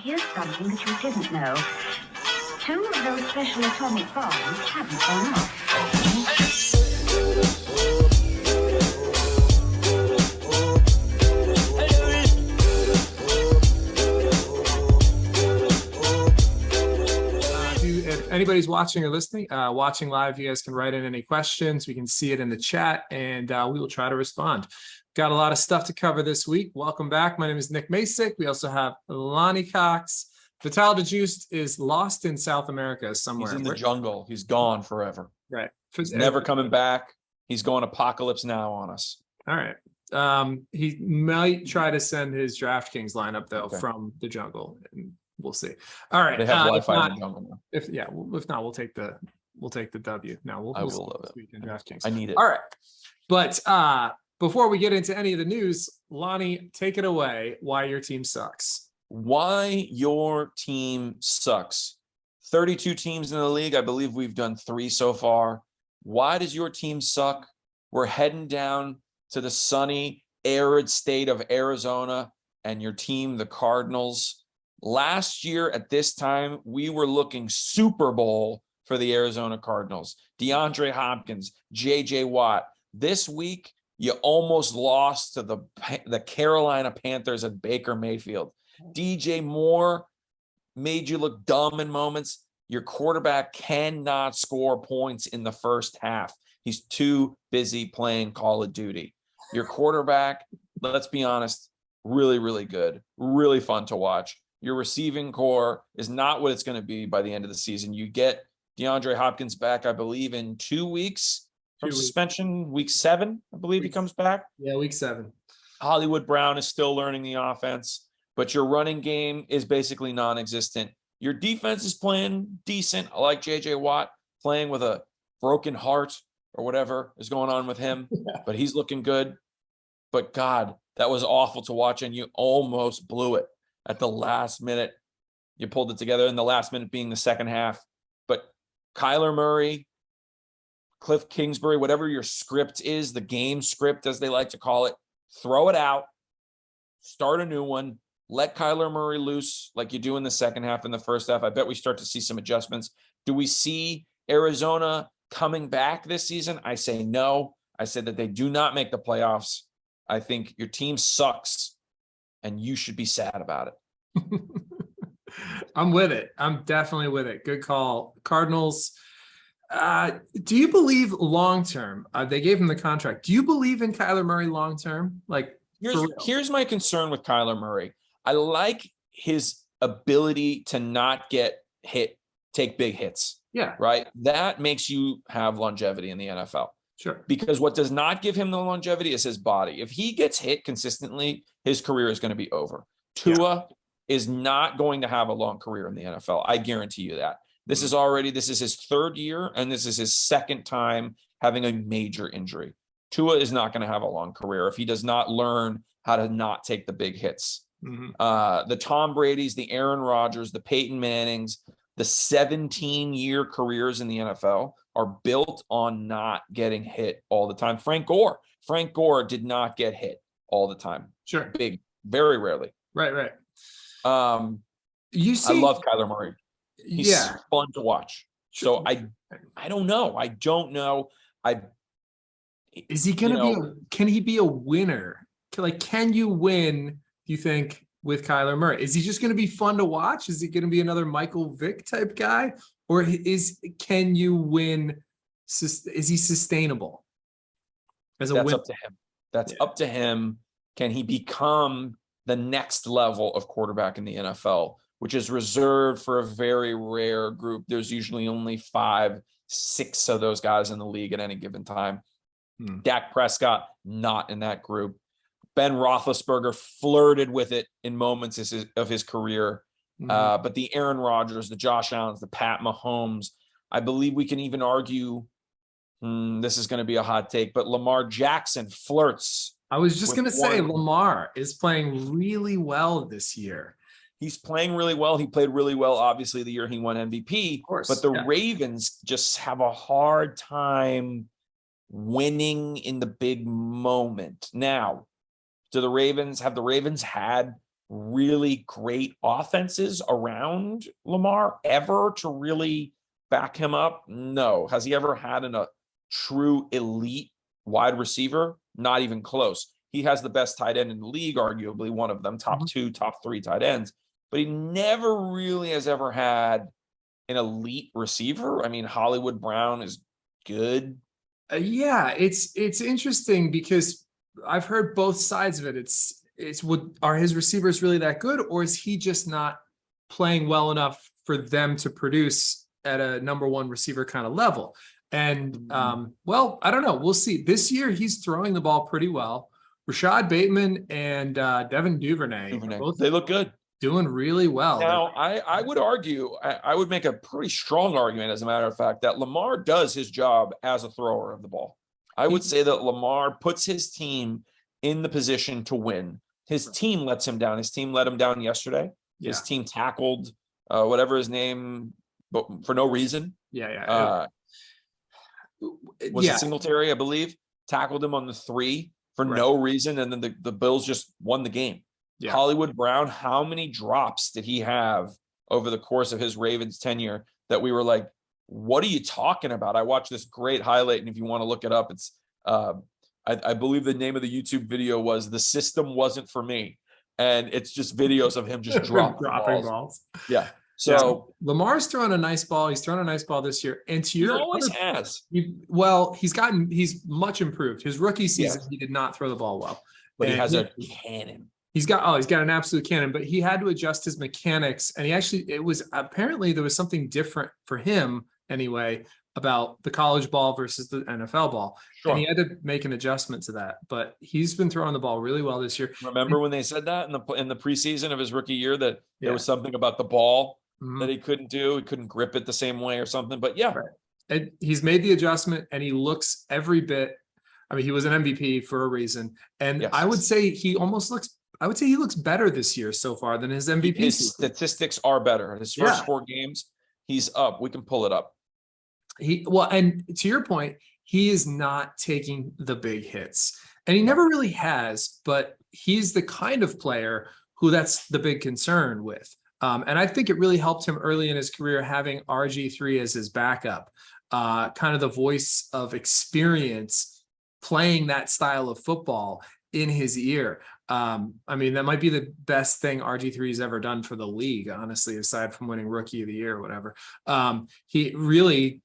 here's something that you didn't know. 2 of those special atomic bombs haven't gone off. If anybody's watching or listening, watching live, you guys can write in any questions. We can see it in the chat, and we will try to respond. Got a lot of stuff to cover this week. Welcome back. My name is Nick Masick. We also have Lonnie Cox. Vital Deuce is lost in South America somewhere. He's in the jungle. He's gone forever. Right. He's never coming back. He's going apocalypse now on us. All right. He might try to send his DraftKings lineup though from the jungle, and we'll see. All right. They have Wi-Fi in the jungle now. If not, we'll take the W. Now we'll love it. Week in DraftKings. I need it. All right. But before we get into any of the news, Lonnie, take it away. Why your team sucks. Why your team sucks. 32 teams in the league. I believe we've done 3 so far. Why does your team suck? We're heading down to the sunny, arid state of Arizona, and your team, the Cardinals. Last year at this time, we were looking Super Bowl for the Arizona Cardinals. DeAndre Hopkins, J.J. Watt. This week, you almost lost to the Carolina Panthers at Baker Mayfield. DJ Moore made you look dumb in moments. Your quarterback cannot score points in the first half. He's too busy playing Call of Duty. Your quarterback, let's be honest, really, really good. Really fun to watch. Your receiving core is not what it's going to be by the end of the season. You get DeAndre Hopkins back, I believe, in 2 weeks from suspension. Week 7, I believe he comes back. Yeah, week 7. Hollywood Brown is still learning the offense, but your running game is basically non-existent. Your defense is playing decent. I like J.J. Watt playing with a broken heart or whatever is going on with him, but he's looking good. But God, that was awful to watch, and you almost blew it at the last minute. You pulled it together in the last minute being the second half. But Kyler Murray, Cliff Kingsbury, whatever your script is, the game script as they like to call it, throw it out, start a new one, let Kyler Murray loose like you do in the second half and the first half. I bet we start to see some adjustments. Do we see Arizona coming back this season? I say no. I said that they do not make the playoffs. I think your team sucks, and you should be sad about it. I'm with it. I'm definitely with it. Good call. Cardinals. Do you believe long-term? They gave him the contract. Do you believe in Kyler Murray long-term? Like, here's my concern with Kyler Murray. I like his ability to not get hit, take big hits. Yeah. Right. That makes you have longevity in the NFL. Sure. Because what does not give him the longevity is his body. If he gets hit consistently, his career is going to be over. Tua is not going to have a long career in the NFL. I guarantee you that. This is his 3rd year, and this is his 2nd time having a major injury. Tua is not going to have a long career if he does not learn how to not take the big hits. Mm-hmm. The Tom Brady's, the Aaron Rodgers, the Peyton Mannings, the 17-year careers in the NFL are built on not getting hit all the time. Frank Gore did not get hit all the time. Sure. Very rarely. Right. I love Kyler Murray. He's fun to watch. Sure. So I don't know. I don't know. Is he going to can he be a winner? Can you win, do you think, with Kyler Murray? Is he just going to be fun to watch? Is he going to be another Michael Vick type guy? Or can you win? Is he sustainable as a winner? That's up to him. That's up to him. Can he become the next level of quarterback in the NFL, which is reserved for a very rare group? There's usually only 5, 6 of those guys in the league at any given time. Dak Prescott, not in that group. Ben Roethlisberger flirted with it in moments of his career. But the Aaron Rodgers, the Josh Allens, the Pat Mahomes, I believe we can even argue, this is going to be a hot take, but Lamar Jackson flirts. I was just going to say Lamar is playing really well this year. He's playing really well. He played really well, obviously, the year he won MVP. Of course, but the Ravens just have a hard time winning in the big moment. Now, have the Ravens had really great offenses around Lamar ever to really back him up? No. Has he ever had a true elite wide receiver? Not even close. He has the best tight end in the league, arguably one of them, top 2, top 3 tight ends, but he never really has ever had an elite receiver. I mean, Hollywood Brown is good. Yeah, it's interesting because I've heard both sides of it. Are his receivers really that good, or is he just not playing well enough for them to produce at a number one receiver kind of level? And well, I don't know. We'll see. This year he's throwing the ball pretty well. Rashad Bateman and Devin Duvernay both they look good, doing really well. Now, I would argue, I would make a pretty strong argument, as a matter of fact, that Lamar does his job as a thrower of the ball. I would say that Lamar puts his team in the position to win. His team lets him down. His team let him down yesterday. Yeah. His team tackled whatever his name, but for no reason. Yeah. Was it Singletary, I believe, tackled him on the 3 for no reason, and then the Bills just won the game. Yeah. Hollywood Brown, how many drops did he have over the course of his Ravens tenure that we were like, what are you talking about? I watched this great highlight, and if you want to look it up, it's I believe the name of the YouTube video was "The System Wasn't for Me," and it's just videos of him just dropping balls. Yeah. So Lamar's throwing a nice ball. He's thrown a nice ball this year. And to your he always has. He's much improved. His rookie season, he did not throw the ball well. But he has a cannon. He's got an absolute cannon, but he had to adjust his mechanics. And apparently there was something different for him anyway about the college ball versus the NFL ball. Sure. And he had to make an adjustment to that. But he's been throwing the ball really well this year. Remember when they said that in the preseason of his rookie year, that there was something about the ball that he couldn't do? He couldn't grip it the same way or something. But and he's made the adjustment, and he looks every bit. I mean, he was an MVP for a reason. And I would say he looks better this year so far than his MVP. His statistics are better. His first 4 games, he's up. We can pull it up. And to your point, he is not taking the big hits, and he never really has, but he's the kind of player who that's the big concern with. And I think it really helped him early in his career having RG3 as his backup, kind of the voice of experience playing that style of football in his ear. I mean, that might be the best thing RG3 has ever done for the league, honestly, aside from winning Rookie of the Year or whatever. He really,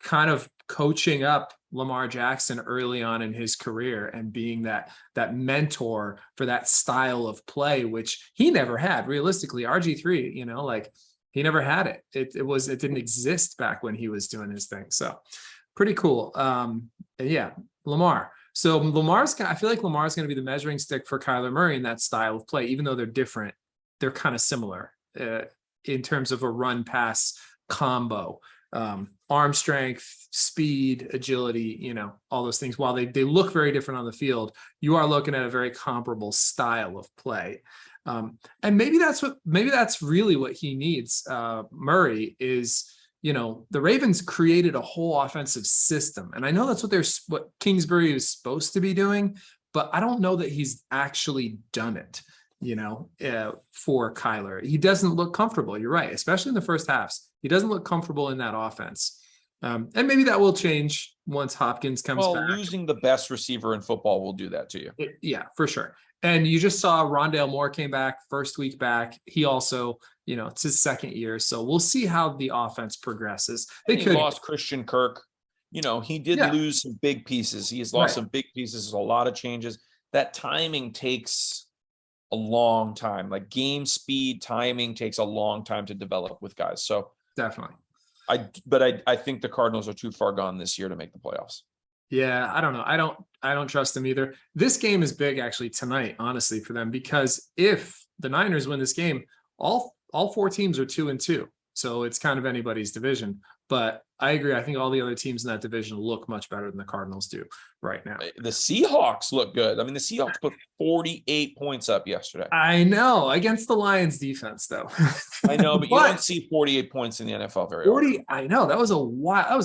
kind of coaching up Lamar Jackson early on in his career and being that mentor for that style of play, which he never had. Realistically, RG3, he never had it. It didn't exist back when he was doing his thing. So pretty cool. Lamar. So I feel like Lamar's going to be the measuring stick for Kyler Murray in that style of play. Even though they're different, they're kind of similar in terms of a run pass combo, arm strength, speed, agility, all those things. While they look very different on the field, you are looking at a very comparable style of play. And maybe that's really what he needs. Murray is, the Ravens created a whole offensive system, and I know that's what Kingsbury is supposed to be doing, but I don't know that he's actually done it, for Kyler. He doesn't look comfortable. You're right. Especially in the first halves. He doesn't look comfortable in that offense. And maybe that will change once Hopkins comes back. Losing the best receiver in football will do that to you. Yeah, for sure. And you just saw Rondale Moore came back first week back. He also, it's his second year. So we'll see how the offense progresses. He lost Christian Kirk. He did lose some big pieces. He has lost some big pieces. There's a lot of changes. That timing takes a long time. Like game speed timing takes a long time to develop with guys. So definitely. I think the Cardinals are too far gone this year to make the playoffs. Yeah, I don't know. I don't trust them either. This game is big actually tonight, honestly, for them, because if the Niners win this game, all 4 teams are 2-2. So it's kind of anybody's division. But I agree. I think all the other teams in that division look much better than the Cardinals do right now. The Seahawks look good. I mean, the Seahawks put 48 points up yesterday. I know, against the Lions defense, though. I know, but you don't see 48 points in the NFL very often. I know. That was a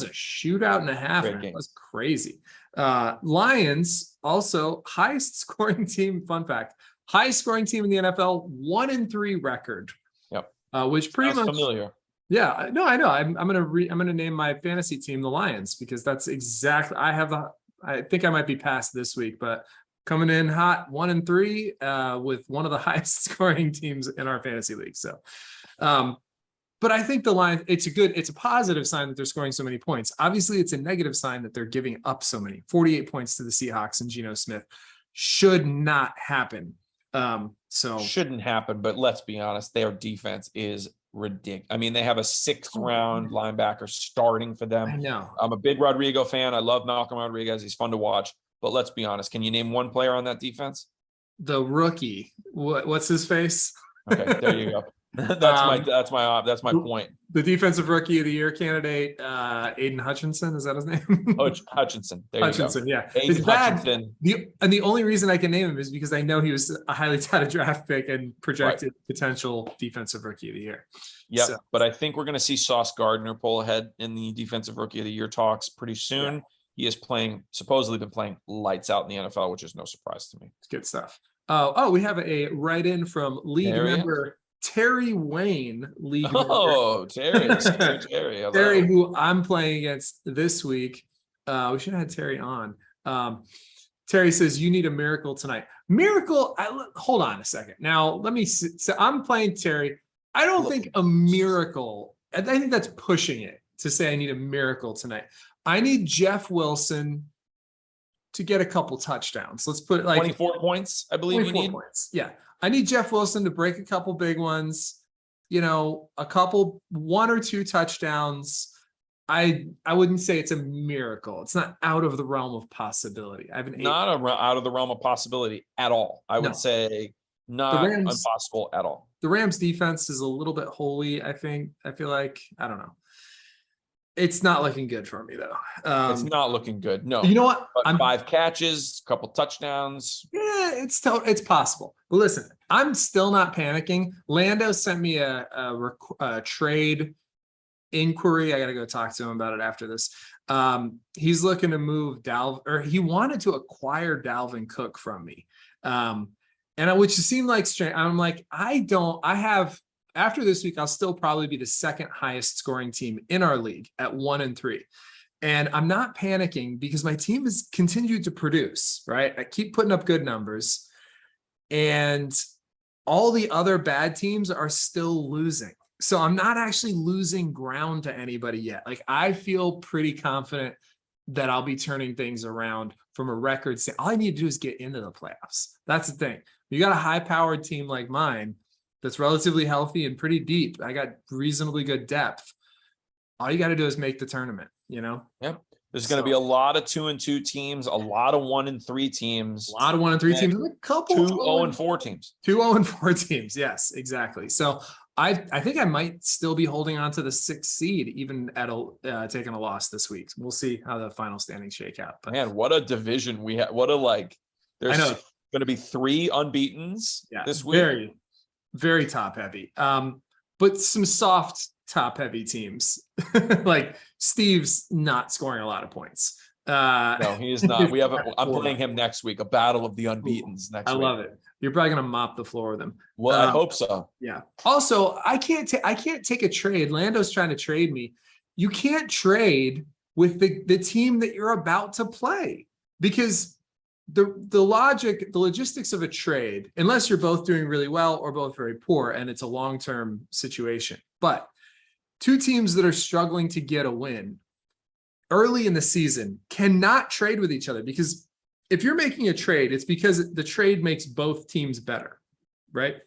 shootout and a half. That was crazy. Lions also highest scoring team. Fun fact: highest scoring team in the NFL, 1-3 record. Yep. Which pretty Sounds much familiar. Yeah, no, I know. I'm gonna name my fantasy team the Lions because that's exactly I think I might be past this week, but coming in hot 1-3 with one of the highest scoring teams in our fantasy league. So but I think the Lions, it's a positive sign that they're scoring so many points. Obviously, it's a negative sign that they're giving up so many. 48 points to the Seahawks and Geno Smith should not happen. So shouldn't happen, but let's be honest, their defense is ridiculous. I mean, they have a 6th round linebacker starting for them. I know. I'm a big Rodrigo fan. I love Malcolm Rodriguez. He's fun to watch. But let's be honest. Can you name one player on that defense? The rookie. What's his face? Okay, there you go. That's my point. The defensive rookie of the year candidate, Aiden Hutchinson, is that his name? Hutchinson. There Hutchinson, you go. yeah. Aiden It's bad. Hutchinson. The only reason I can name him is because I know he was a highly touted draft pick and projected potential defensive rookie of the year. Yeah, So, but I think we're going to see Sauce Gardner pull ahead in the defensive rookie of the year talks pretty soon. Yeah. He is supposedly been playing lights out in the NFL, which is no surprise to me. It's good stuff. We have a write-in from league member Terry Wayne, league member. Terry, who I'm playing against this week. We should have had Terry on. Terry says, you need a miracle tonight. Miracle, hold on a second. Now, let me see. So I'm playing Terry. I don't think a miracle, I think that's pushing it to say I need a miracle tonight. I need Jeff Wilson to get a couple touchdowns. Let's put it like 24 points, I believe you need. Points. Yeah. I need Jeff Wilson to break a couple big ones, a couple 1 or 2 touchdowns. I wouldn't say it's a miracle. It's not out of the realm of possibility. I have out of the realm of possibility at all. I would say not impossible at all. The Rams defense is a little bit holy, I think. I feel like, I don't know. It's not looking good for me though. It's not looking good. No. You know what? But 5 catches, a couple touchdowns. Yeah, it's possible. But listen, I'm still not panicking. Lando sent me a trade inquiry. I got to go talk to him about it after this. He's looking to move he wanted to acquire Dalvin Cook from me. Which seemed like strange. I'm like, after this week, I'll still probably be the 2nd highest scoring team in our league at 1-3. And I'm not panicking because my team has continued to produce, right? I keep putting up good numbers and all the other bad teams are still losing. So I'm not actually losing ground to anybody yet. Like I feel pretty confident that I'll be turning things around from a record. All I need to do is get into the playoffs. That's the thing. You got a high powered team like mine that's relatively healthy and pretty deep. I got reasonably good depth. All you got to do is make the tournament, Yep. There's going to be a lot of 2-2 teams, a lot of 1-3 teams. A lot of 1-3 teams, a couple 2-0-4 teams. 2-0-4 teams. Yes, exactly. So I think I might still be holding on to the 6th seed, even at taking a loss this week. We'll see how the final standings shake out. But man, what a division we have. There's going to be 3 unbeatens this week. Very, very top heavy. But some soft top heavy teams. Like Steve's not scoring a lot of points. No, he is not. I'm playing him next week, a battle of the unbeatens next week. I love it. You're probably going to mop the floor with him. Well, I hope so. Yeah. Also, I can't take a trade. Lando's trying to trade me. You can't trade with the team that you're about to play because the logistics of a trade, unless you're both doing really well or both very poor and it's a long-term situation. But 2 teams that are struggling to get a win early in the season cannot trade with each other because if you're making a trade, it's because the trade makes both teams better, right?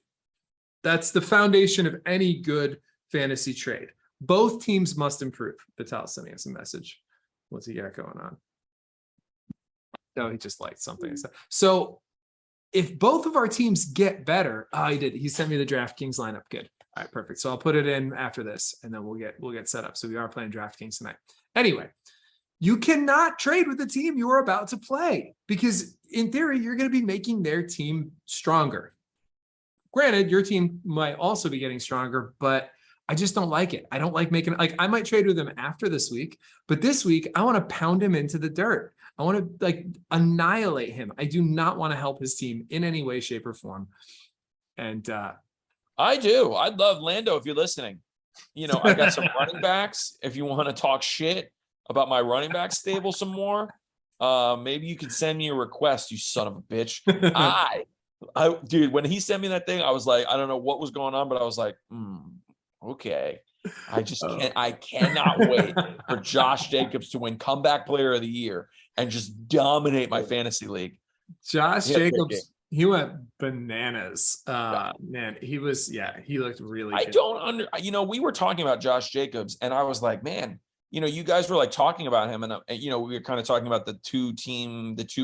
That's the foundation of any good fantasy trade. Both teams must improve. Vitel's sending us a message. What's he got going on? No, he just liked something. So if both of our teams get better, he did. He sent me the DraftKings lineup. Good. All right, perfect. So I'll put it in after this and then we'll get set up. So we are playing DraftKings tonight. Anyway, you cannot trade with the team you are about to play because in theory, you're going to be making their team stronger. Granted, your team might also be getting stronger, but I just don't like it. I don't like I might trade with him after this week, but this week I want to pound him into the dirt. I want to like annihilate him. I do not want to help his team in any way, shape, or form. And I do. I'd love Lando if you're listening. I got some running backs. If you want to talk shit about my running back stable some more, maybe you can send me a request, you son of a bitch. Dude, when he sent me that thing, I was like, I don't know what was going on, but I was like, okay. I just can't. I cannot wait for Josh Jacobs to win comeback player of the year and just dominate my fantasy league. Josh Jacobs, he went bananas. Man, he looked really good. We were talking about Josh Jacobs, and I was like, man, you guys were like talking about him, and we were kind of talking about the two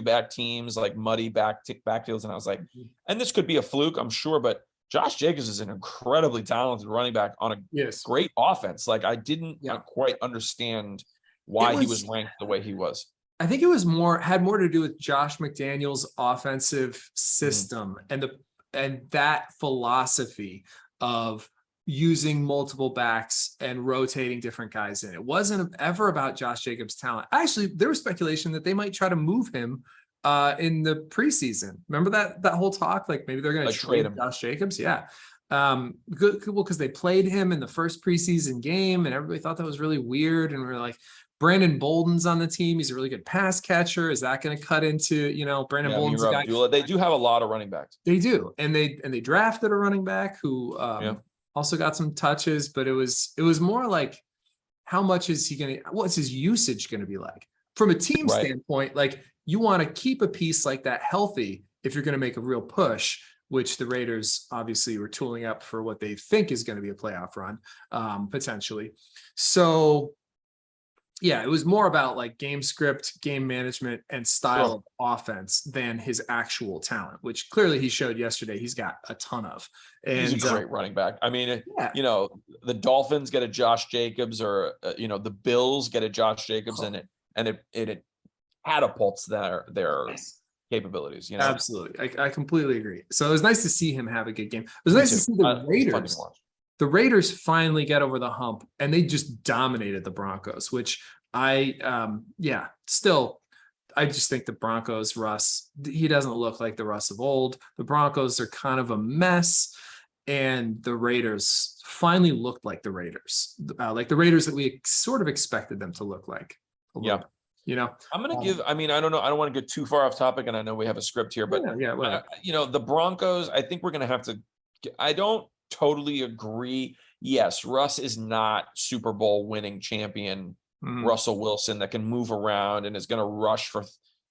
back teams, like muddy backfields, and I was like, and this could be a fluke, I'm sure, but Josh Jacobs is an incredibly talented running back on a great offense. Like I didn't quite understand why he was ranked the way he was. I think it was had more to do with Josh McDaniels' offensive system and that philosophy of using multiple backs and rotating different guys in. It wasn't ever about Josh Jacobs' talent. Actually, there was speculation that they might try to move him in the preseason. Remember that whole talk? Like maybe they're going to trade him. Josh Jacobs. Yeah. Good, well, because they played him in the first preseason game and everybody thought that was really weird. And we are like, Brandon Bolden's on the team. He's a really good pass catcher. Is that going to cut into, Brandon Bolden's a guy? They do have a lot of running backs. They do. And they drafted a running back who also got some touches, but it was more like, how much is he going to, what's his usage going to be like? From a team standpoint, like you want to keep a piece like that healthy if you're going to make a real push, which the Raiders obviously were tooling up for what they think is going to be a playoff run, potentially. So yeah, it was more about like game script, game management, and style of offense than his actual talent, which clearly he showed yesterday. He's got a ton of. And he's a great running back. I mean, the Dolphins get a Josh Jacobs, or the Bills get a Josh Jacobs, and it catapults their capabilities. Absolutely, I completely agree. So it was nice to see him have a good game. It was nice to see the Raiders. The Raiders finally get over the hump, and they just dominated the Broncos, which I just think the Broncos, Russ, he doesn't look like the Russ of old. The Broncos are kind of a mess, and the Raiders finally looked like the Raiders, that we sort of expected them to look like. I'm going to give, I don't know. I don't want to get too far off topic, and I know we have a script here, but the Broncos, I think we're going to have to, I don't totally agree. Yes, Russ is not Super Bowl winning champion Russell Wilson that can move around and is going to rush for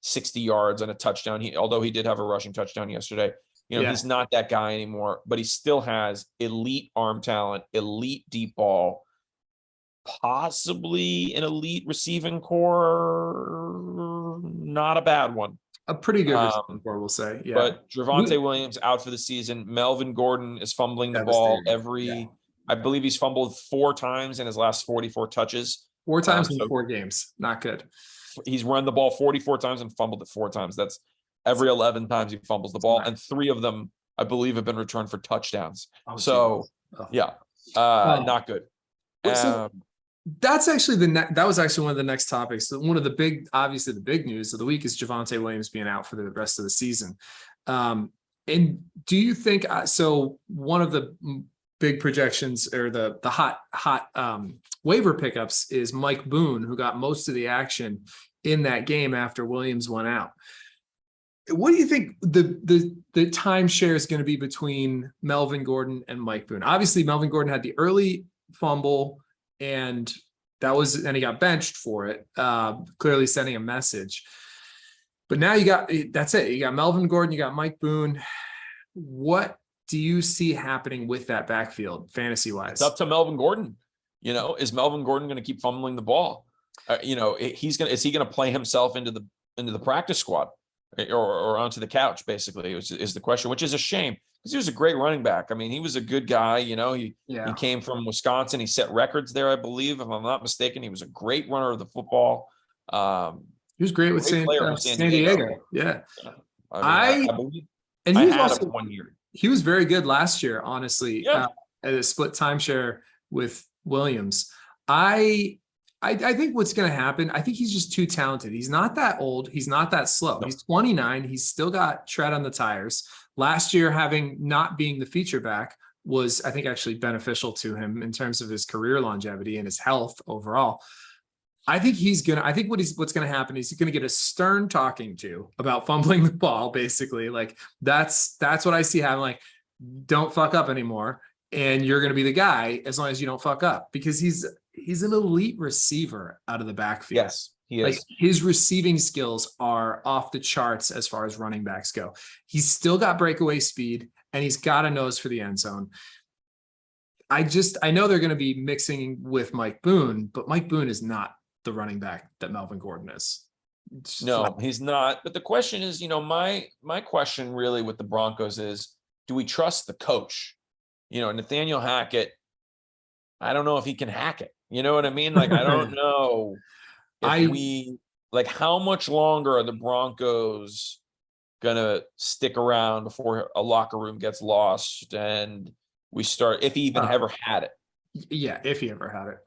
60 yards and a touchdown. Although he did have a rushing touchdown yesterday, he's not that guy anymore, but he still has elite arm talent, elite deep ball, possibly an elite receiving core, not a bad one. A pretty good receiving core, we'll say. Yeah. But Javonte Williams out for the season. Melvin Gordon is fumbling the ball I believe he's fumbled 4 times in his last 44 touches. 4 times in 4 games. Not good. He's run the ball 44 times and fumbled it 4 times. That's every 11 times he fumbles the ball. And 3 of them, I believe, have been returned for touchdowns. Not good. That's actually that was actually one of the next topics. So one of the big news of the week is Javonte Williams being out for the rest of the season. And do you think so? One of the big projections, or the hot waiver pickups, is Mike Boone, who got most of the action in that game after Williams went out. What do you think the timeshare is going to be between Melvin Gordon and Mike Boone? Obviously, Melvin Gordon had the early fumble, and he got benched for it, clearly sending a message. But now that's it. You got Melvin Gordon, you got Mike Boone. What do you see happening with that backfield, fantasy wise? It's up to Melvin Gordon. Is Melvin Gordon going to keep fumbling the ball? Is he going to play himself into the practice squad or onto the couch? Basically, is the question, which is a shame, because he was a great running back. I mean, he was a good guy. He came from Wisconsin. He set records there, I believe, if I'm not mistaken. He was a great runner of the football. He was great with San Diego. Yeah. I believe he was also 1 year. He was very good last year, honestly, at a split timeshare with Williams. I I think what's going to happen, I think he's just too talented. He's not that old. He's not that slow. No. He's 29. He's still got tread on the tires. Last year, having not being the feature back was, I think, actually beneficial to him in terms of his career longevity and his health overall. I think what's going to happen is he's going to get a stern talking to about fumbling the ball, basically. Like that's what I see happening. Like, don't fuck up anymore. And you're going to be the guy as long as you don't fuck up, because he's an elite receiver out of the backfield. Yes, he is. Like his receiving skills are off the charts as far as running backs go. He's still got breakaway speed and he's got a nose for the end zone. I know they're going to be mixing with Mike Boone, but Mike Boone is not the running back that Melvin Gordon is. No, he's not. But the question is, my question really with the Broncos is, do we trust the coach? Nathaniel Hackett, I don't know if he can hack it. You know what I mean? Like, I don't know if how much longer are the Broncos going to stick around before a locker room gets lost and we start, if he even ever had it. Yeah, if he ever had it.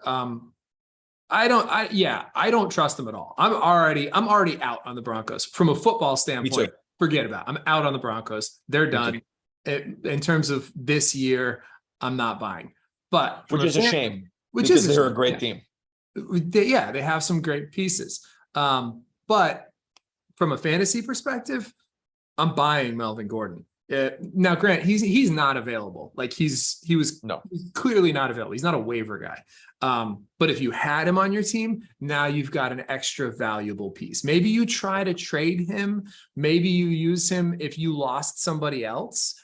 I don't trust him at all. I'm already out on the Broncos from a football standpoint. Forget about it. I'm out on the Broncos. They're done. In terms of this year, I'm not buying. But which is a shame. Because they're a great team. They have some great pieces. But from a fantasy perspective, I'm buying Melvin Gordon. Now, Grant, he's not available. Like he's clearly not available. He's not a waiver guy. But if you had him on your team, now you've got an extra valuable piece. Maybe you try to trade him. Maybe you use him if you lost somebody else.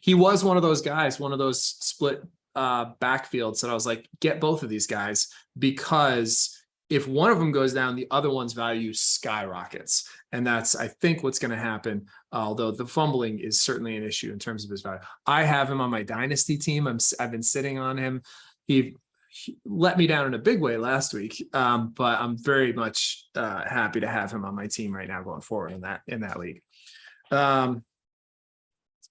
He was one of those guys, one of those split backfields that I was like, get both of these guys, because if one of them goes down, the other one's value skyrockets. And that's, I think, what's going to happen. Although the fumbling is certainly an issue in terms of his value. I have him on my dynasty team. I've been sitting on him. He let me down in a big way last week. But I'm very much happy to have him on my team right now going forward in that league.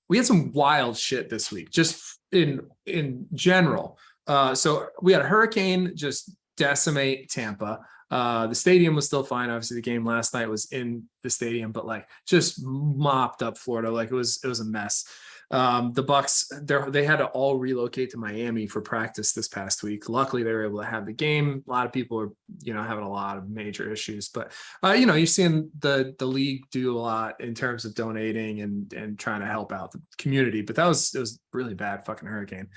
We had some wild shit this week, just in general. So we had a hurricane just decimate Tampa. The stadium was still fine. Obviously, the game last night was in the stadium, but like just mopped up Florida. Like it was a mess. The Bucks, they had to all relocate to Miami for practice this past week. Luckily, they were able to have the game. A lot of people are, having a lot of major issues, but you're seeing the league do a lot in terms of donating and trying to help out the community. But it was really bad fucking hurricane.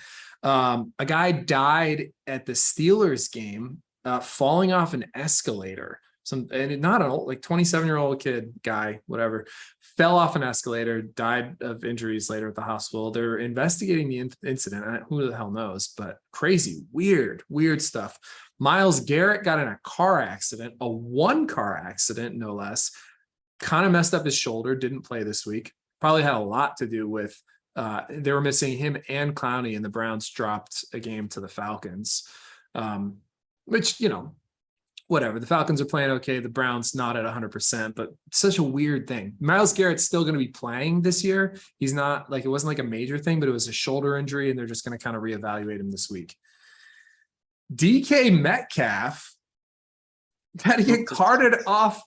A guy died at the Steelers game, falling off an escalator. Not an old, like 27-year-old kid guy, whatever, fell off an escalator, died of injuries later at the hospital. They're investigating the incident. Who the hell knows, but crazy, weird stuff. Myles Garrett got in a car accident, a one-car accident, no less, kind of messed up his shoulder, didn't play this week. Probably had a lot to do with, they were missing him and Clowney, and the Browns dropped a game to the Falcons, which, whatever. The Falcons are playing okay. The Browns not at 100%, but such a weird thing. Myles Garrett's still going to be playing this year. He's not like, it wasn't like a major thing, but it was a shoulder injury, and they're just going to kind of reevaluate him this week. DK Metcalf had to get carted off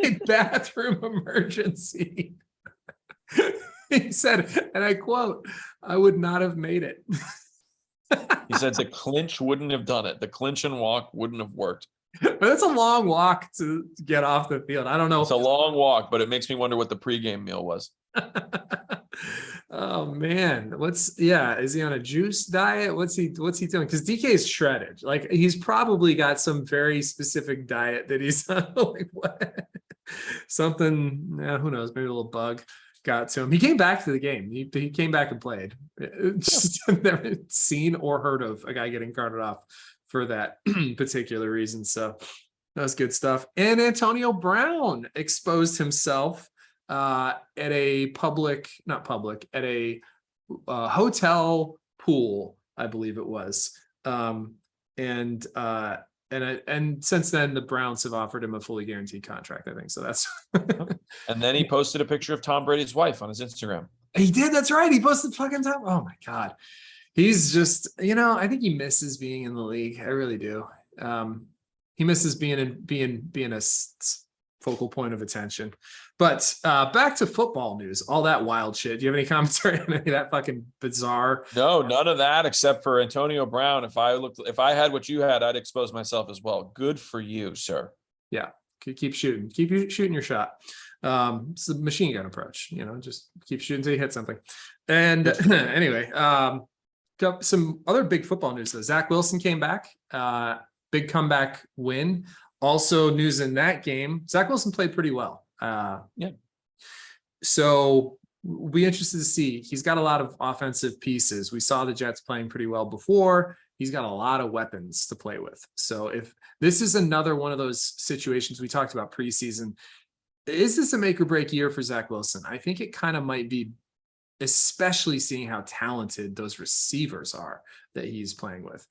a bathroom emergency. He said, and I quote, "I would not have made it." He said the clinch wouldn't have done it. The clinch and walk wouldn't have worked. But it's a long walk to get off the field. I don't know. It's a long walk, but it makes me wonder what the pregame meal was. Oh man, is he on a juice diet? What's he doing? Because DK is shredded. Like he's probably got some very specific diet that he's on. Like what? Something, who knows? Maybe a little bug got to him. He came back to the game. He came back and played. Just never seen or heard of a guy getting carted off for that particular reason. So that was good stuff. And Antonio Brown exposed himself at a hotel pool, I believe it was. And since then the Browns have offered him a fully guaranteed contract, I think. So that's and then he posted a picture of Tom Brady's wife on his Instagram. He did. That's right. He posted fucking Tom. Oh my God. He's just, I think he misses being in the league. I really do. He misses being a focal point of attention. But back to football news, all that wild shit. Do you have any commentary on any of that fucking bizarre? No, none of that except for Antonio Brown. If I had what you had, I'd expose myself as well. Good for you, sir. Yeah, keep shooting. Keep shooting your shot. It's a machine gun approach, just keep shooting until you hit something. And anyway, got some other big football news though. Zach Wilson came back, big comeback win. Also news in that game, Zach Wilson played pretty well. Yeah. So we'll be interested to see. He's got a lot of offensive pieces. We saw the Jets playing pretty well before. He's got a lot of weapons to play with. So if this is another one of those situations we talked about preseason, is this a make or break year for Zach Wilson? I think it kind of might be, especially seeing how talented those receivers are that he's playing with.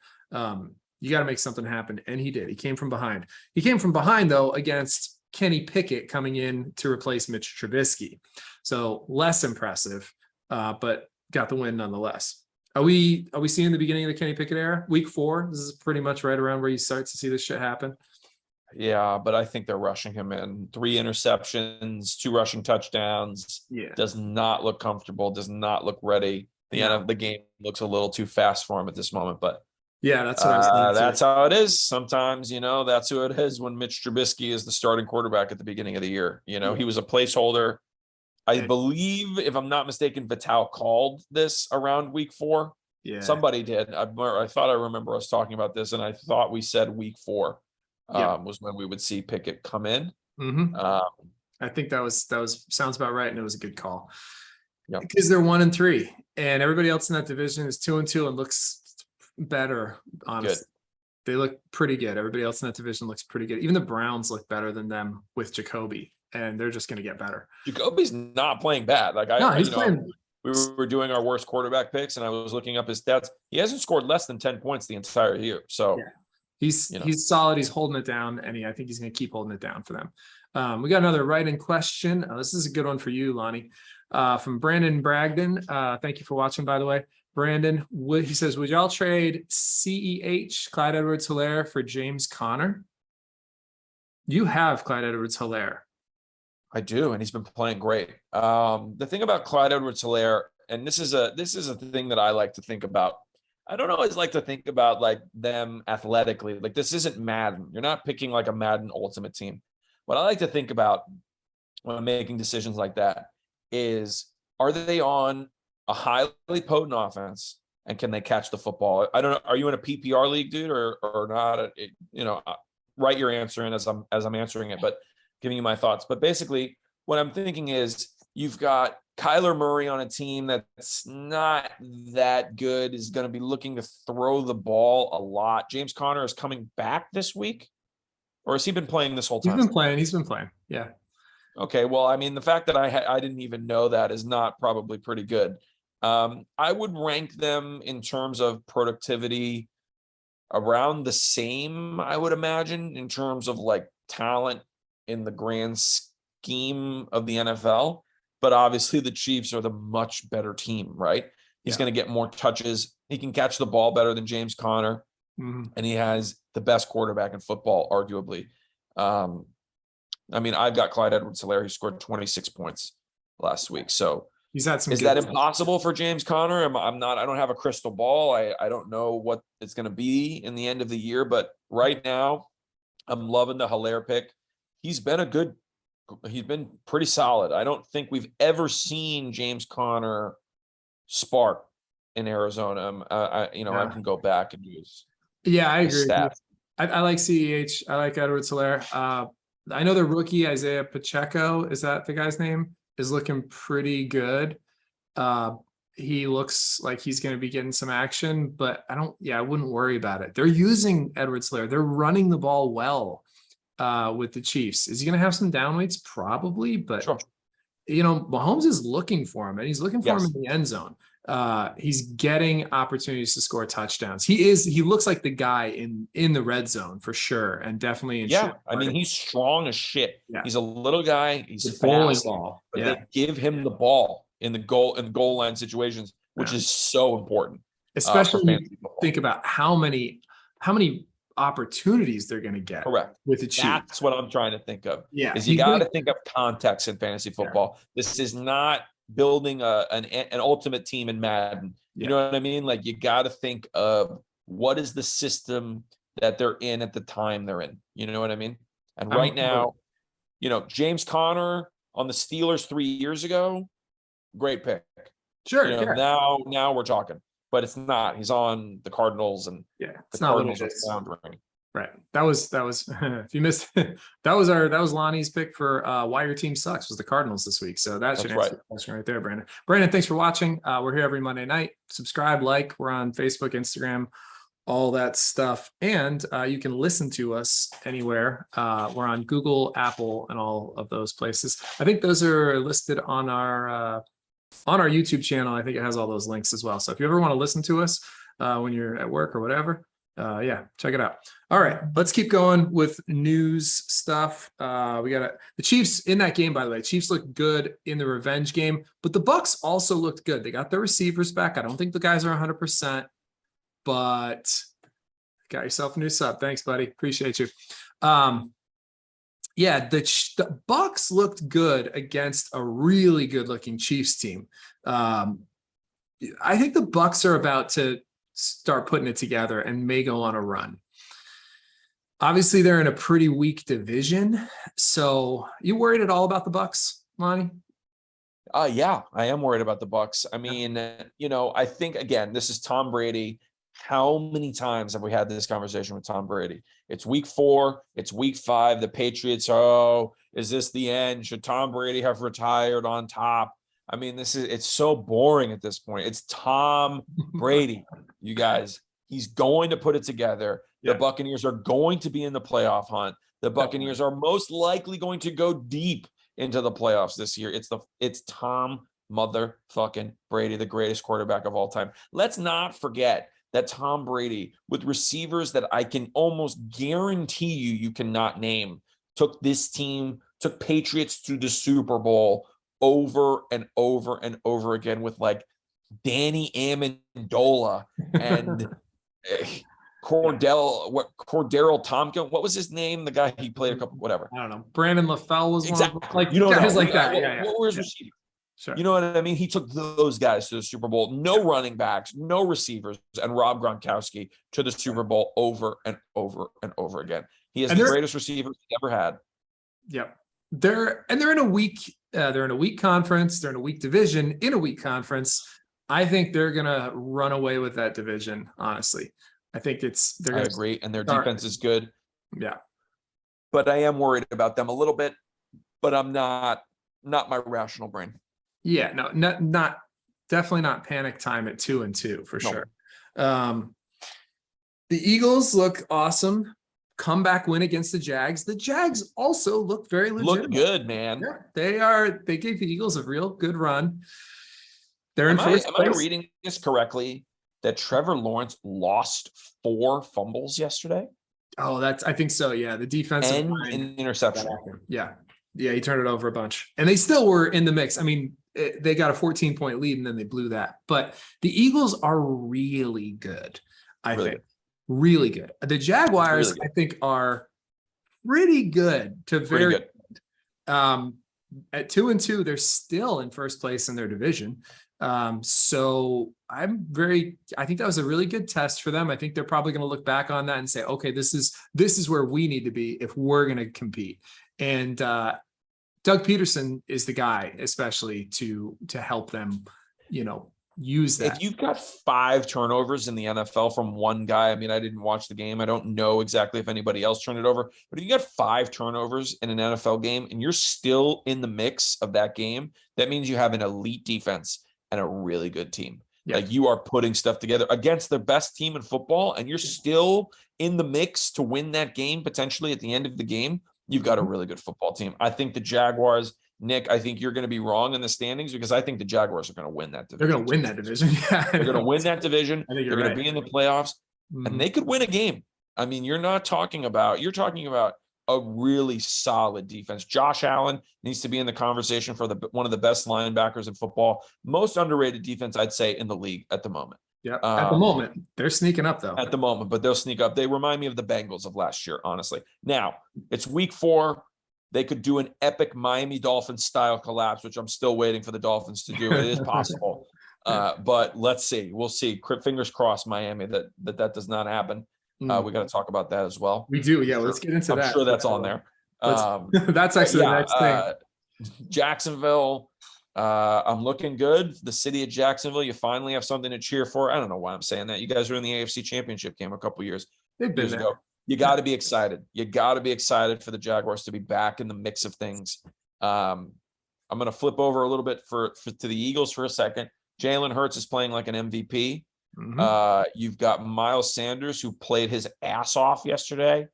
You got to make something happen. And he did. He came from behind. He came from behind, though, against Kenny Pickett coming in to replace Mitch Trubisky. So less impressive, but got the win nonetheless. Are we seeing the beginning of the Kenny Pickett era? Week 4. This is pretty much right around where you start to see this shit happen. Yeah, but I think they're rushing him in. 3 interceptions, 2 rushing touchdowns. Yeah. Does not look comfortable, does not look ready. The end of the game looks a little too fast for him at this moment, but yeah, that's what I was thinking. That's how it is. Sometimes, that's who it is when Mitch Trubisky is the starting quarterback at the beginning of the year. He was a placeholder. I believe, if I'm not mistaken, Vital called this around week 4. Yeah. Somebody did. I thought I remember us talking about this, and I thought we said week 4 was when we would see Pickett come in. Mm-hmm. I think that was sounds about right, and it was a good call. Yeah. Because they're 1-3, and everybody else in that division is 2-2 and looks better. Honestly, good. They look pretty good. Everybody else in that division looks pretty good. Even the Browns look better than them with Jacoby, and they're just going to get better. Jacoby's not playing bad. He's playing. We were doing our worst quarterback picks, and I was looking up his stats. He hasn't scored less than 10 points the entire year. So he's solid. He's holding it down, and I think he's going to keep holding it down for them. We got another write-in question. This is a good one for you, Lonnie, from Brandon Bragdon. Thank you for watching, by the way. Brandon, he says, would y'all trade CEH, Clyde Edwards-Helaire, for James Conner? You have Clyde Edwards-Helaire. I do, and he's been playing great. The thing about Clyde Edwards-Helaire, and this is a thing that I like to think about. I don't always like to think about like them athletically. Like, this isn't Madden. You're not picking like a Madden Ultimate Team. What I like to think about when I'm making decisions like that is, are they on a highly potent offense, and can they catch the football? I don't know. Are you in a PPR league, dude, or not? Write your answer in as I'm answering it, but giving you my thoughts. But basically, what I'm thinking is, you've got Kyler Murray on a team that's not that good, is going to be looking to throw the ball a lot. James Conner is coming back this week, or has he been playing this whole time? He's been playing. Yeah. Okay. Well, I mean, the fact that I didn't even know that is not probably pretty good. I would rank them in terms of productivity around the same, I would imagine, in terms of like talent in the grand scheme of the NFL. But obviously the Chiefs are the much better team, right? He's going to get more touches. He can catch the ball better than James Conner. Mm-hmm. And he has the best quarterback in football, arguably. I mean, I've got Clyde Edwards-Helaire. He scored 26 points last week. So he's had some. Is that impossible for James Conner? I'm not. I don't have a crystal ball. I don't know what it's going to be in the end of the year. But right now, I'm loving the Helaire pick. He's been pretty solid. I don't think we've ever seen James Conner spark in Arizona. I can go back and use. Yeah, I agree. I like CEH. I like Edwards-Helaire. I know the rookie Isaiah Pacheco, is that the guy's name, is looking pretty good. He looks like he's going to be getting some action, but I wouldn't worry about it. They're using Edwards-Helaire. They're running the ball well with the Chiefs. Is he going to have some down weeks? Probably, but sure. Mahomes is looking for him, and he's looking for him in the end zone. He's getting opportunities to score touchdowns. He looks like the guy in the red zone for sure, and definitely in I mean, he's strong as shit. Yeah. He's a little guy. He's fast, but they give him the ball in the goal line situations, which is so important. Especially when you think about how many opportunities they're going to get. Correct. With the Chiefs. That's what I'm trying to think of. Yeah. Is you got to think of context in fantasy football. Yeah. This is not building an ultimate team in Madden. You know what I mean? Like, you got to think of what is the system that they're in at the time they're in. You know what I mean? And right now, you know, James Conner on the Steelers 3 years ago, great pick. Sure. You know, now we're talking, but it's not. He's on the Cardinals, and the Cardinals are floundering. Right. That was if you missed that was Lonnie's pick for why your team sucks was the Cardinals this week. So that should answer the question right there, Brandon. Brandon, thanks for watching. We're here every Monday night. Subscribe, like, we're on Facebook, Instagram, all that stuff. And you can listen to us anywhere. We're on Google, Apple, and all of those places. I think those are listed on our YouTube channel. I think it has all those links as well. So if you ever want to listen to us when you're at work or whatever, check it out. All right, let's keep going with news stuff. We got the Chiefs in that game, by the way. Chiefs looked good in the revenge game, but the Bucs also looked good. They got their receivers back. I don't think the guys are 100%, but got yourself a new sub. Thanks, buddy. Appreciate you. The Bucs looked good against a really good-looking Chiefs team. I think the Bucs are about to start putting it together and may go on a run. Obviously, they're in a pretty weak division. So, you worried at all about the Bucs, Lonnie? Yeah, I am worried about the Bucs. I mean, you know, I think, again, this is Tom Brady. How many times have we had this conversation with Tom Brady? It's week 4, it's week 5. The Patriots, is this the end? Should Tom Brady have retired on top? I mean, it's so boring at this point. It's Tom Brady, you guys. He's going to put it together. The Buccaneers are going to be in the playoff hunt. The Buccaneers are most likely going to go deep into the playoffs this year. It's Tom motherfucking Brady, the greatest quarterback of all time. Let's not forget that Tom Brady, with receivers that I can almost guarantee you cannot name, took Patriots to the Super Bowl over and over and over again with like Danny Amendola and Cordero Tompkins. What was his name? The guy he played a couple, whatever. I don't know. Brandon LaFell was exactly. one. Like, you know, guys like that. What were his receivers? Sure. You know what I mean? He took those guys to the Super Bowl. No running backs, no receivers, and Rob Gronkowski to the Super Bowl over and over and over again. He has the greatest receivers he ever had. Yep. They're in a weak conference. They're in a weak division, in a weak conference. I think they're gonna run away with that division, honestly. I think I agree, and their defense is good. Yeah. But I am worried about them a little bit, but I'm not my rational brain. Yeah, no, not definitely not panic time at 2-2 for sure. The Eagles look awesome. Comeback win against the Jags. The Jags also look very legitimate. Look good, man. Yeah, they gave the Eagles a real good run. They're in first place. Am I reading this correctly? That Trevor Lawrence lost 4 fumbles yesterday? Oh, I think so. Yeah, the defensive line, an interception. Yeah, he turned it over a bunch, and they still were in the mix. I mean, they got a 14-point lead, and then they blew that. But the Eagles are really good. I think really good. The Jaguars, I think, are pretty good to very good. At 2-2, they're still in first place in their division. So I think that was a really good test for them. I think they're probably going to look back on that and say, okay, this is where we need to be if we're going to compete. And Doug Peterson is the guy, especially to help them, use that. If you've got 5 turnovers in the NFL from one guy, I mean, I didn't watch the game. I don't know exactly if anybody else turned it over, but if you got 5 turnovers in an NFL game and you're still in the mix of that game, that means you have an elite defense and a really good team. Yeah. Like, you are putting stuff together against the best team in football, and you're still in the mix to win that game potentially at the end of the game. You've got a really good football team. I think the Jaguars, Nick, I think you're going to be wrong in the standings because I think the Jaguars are going to win that division. They're going to win that division. Yeah, they're going to win that division. They're going to be in the playoffs, and they could win a game. I mean, you're talking about a really solid defense. Josh Allen needs to be in the conversation for one of the best linebackers in football. Most underrated defense, I'd say, in the league at the moment. Yeah. At the moment, they're sneaking up though. At the moment, but they'll sneak up. They remind me of the Bengals of last year, honestly. Now, it's week 4. They could do an epic Miami Dolphins style collapse, which I'm still waiting for the Dolphins to do. It is possible. But let's see. We'll see. Fingers crossed, Miami, that does not happen. We got to talk about that as well. We do. Yeah. Let's get into that. I'm sure that's on there. That's actually the next thing. Jacksonville. I'm looking good. The city of Jacksonville, you finally have something to cheer for. I don't know why I'm saying that. You guys were in the AFC Championship game a couple years ago. You got to be excited. You got to be excited for the Jaguars to be back in the mix of things. I'm going to flip over a little bit to the Eagles for a second. Jalen Hurts is playing like an MVP. You've got Miles Sanders, who played his ass off yesterday.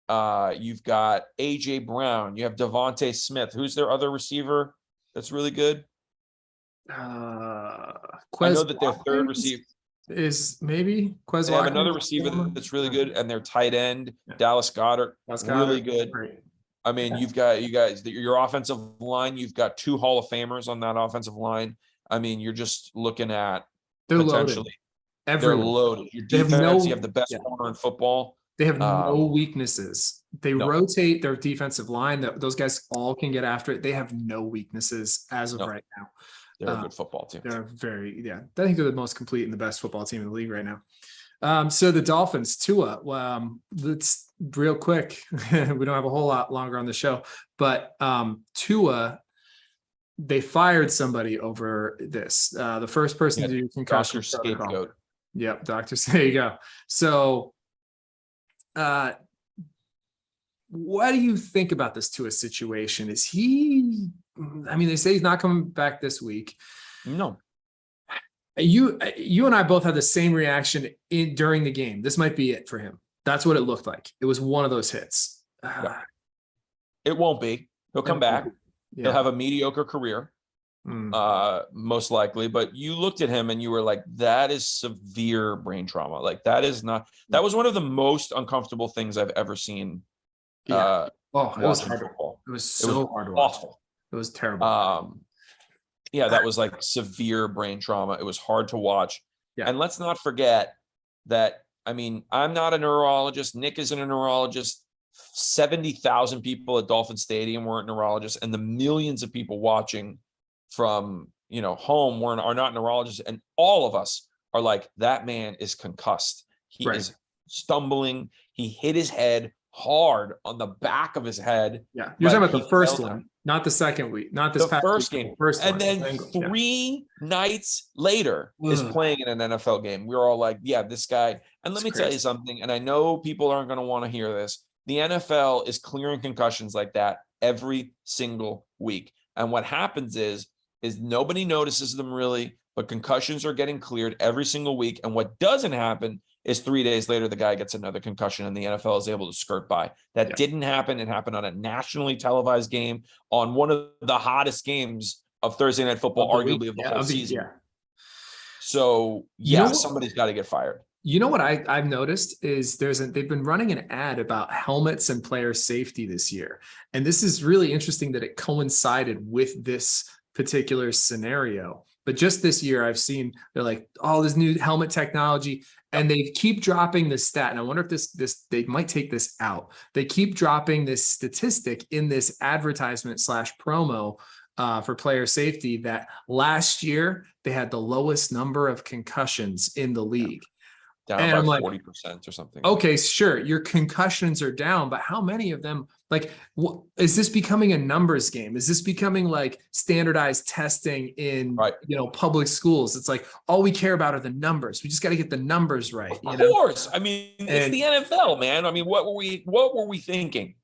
You've got AJ Brown. You have Devontae Smith. Who's their other receiver that's really good? I know that their third receiver is maybe Quez. They have another receiver that's really good, and their tight end, Dallas Goedert, really good. Great. I mean, you've got your offensive line. You've got 2 Hall of Famers on that offensive line. I mean, you're just looking at potentially they're loaded. Your defense, you have the best corner in football. They have no weaknesses. They rotate their defensive line. Those guys all can get after it. They have no weaknesses as of right now. They're a good football team. They're I think they're the most complete and the best football team in the league right now. So the Dolphins, Tua, let's real quick. We don't have a whole lot longer on the show, but Tua, they fired somebody over this. The first person to do concussion scapegoat. Yep, doctor. There you go. So, what do you think about this Tua situation? Is he? I mean, they say he's not coming back this week. No. You and I both had the same reaction during the game. This might be it for him. That's what it looked like. It was one of those hits. It won't be. He'll come back. Yeah. He'll have a mediocre career, most likely. But you looked at him and you were like, that is severe brain trauma. Like, that was one of the most uncomfortable things I've ever seen. It was hard. It was so hard to watch. Awful. It was terrible. That was like severe brain trauma. It was hard to watch. Yeah. And let's not forget that, I mean, I'm not a neurologist. Nick isn't a neurologist. 70,000 people at Dolphin Stadium weren't neurologists, and the millions of people watching from, home are not neurologists. And all of us are like, that man is concussed. He is stumbling. He hit his head hard on the back of his head. Yeah. You're talking about the first one, not the second week, not this past first week, game. And then 3 nights later is playing in an NFL game. We were all like, yeah, this guy. And let me tell you something. And I know people aren't going to want to hear this. The NFL is clearing concussions like that every single week. And what happens is nobody notices them really, but concussions are getting cleared every single week. And what doesn't happen is 3 days later, the guy gets another concussion and the NFL is able to skirt by. That didn't happen. It happened on a nationally televised game, on one of the hottest games of Thursday Night Football, arguably of the whole season. Yeah. So, somebody's got to get fired. You know what I've noticed is they've been running an ad about helmets and player safety this year. And this is really interesting that it coincided with this particular scenario. But just this year, I've seen they're like, oh, this new helmet technology, and they keep dropping this stat. And I wonder if this they might take this out. They keep dropping this statistic in this advertisement / promo for player safety that last year they had the lowest number of concussions in the league. Down by 40% or something. Okay, sure. Your concussions are down, but how many of them, is this becoming a numbers game? Is this becoming like standardized testing in, public schools? It's like, all we care about are the numbers. We just got to get the numbers right. Of course. I mean, it's the NFL, man. I mean, what were we thinking?